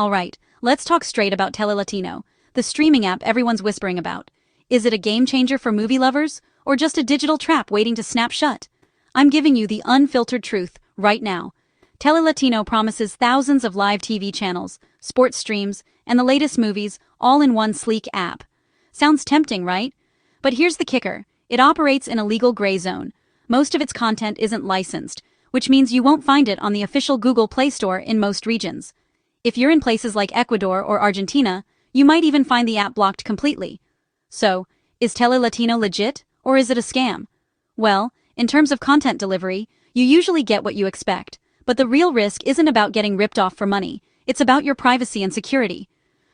Alright, let's talk straight about Tele Latino, the streaming app everyone's whispering about. Is it a game changer for movie lovers, or just a digital trap waiting to snap shut? I'm giving you the unfiltered truth, right now. Tele Latino promises thousands of live TV channels, sports streams, and the latest movies, all in one sleek app. Sounds tempting, right? But here's the kicker. It operates in a legal gray zone. Most of its content isn't licensed, which means you won't find it on the official Google Play Store in most regions. If you're in places like Ecuador or Argentina, you might even find the app blocked completely. So, is Tele Latino legit, or is it a scam? Well, in terms of content delivery, you usually get what you expect, but the real risk isn't about getting ripped off for money, it's about your privacy and security.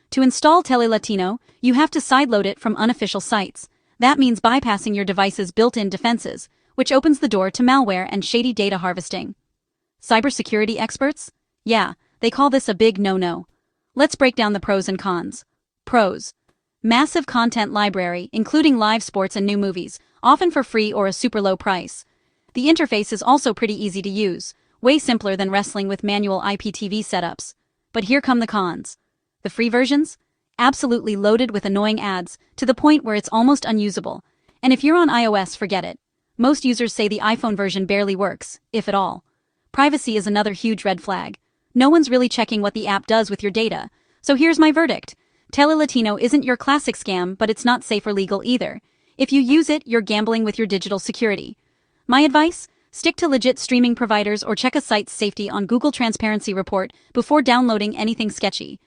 To install Tele Latino, you have to sideload it from unofficial sites. That means bypassing your device's built-in defenses, which opens the door to malware and shady data harvesting. Cybersecurity experts? Yeah, they call this a big no-no. Let's break down the pros and cons. Pros. Massive content library, including live sports and new movies, often for free or a super low price. The interface is also pretty easy to use, way simpler than wrestling with manual IPTV setups. But here come the cons. The free versions? Absolutely loaded with annoying ads, to the point where it's almost unusable. And if you're on iOS, forget it. Most users say the iPhone version barely works, if at all. Privacy is another huge red flag. No one's really checking what the app does with your data. So here's my verdict. Tele Latino isn't your classic scam, but it's not safe or legal either. If you use it, you're gambling with your digital security. My advice? Stick to legit streaming providers or check a site's safety on Google Transparency Report before downloading anything sketchy.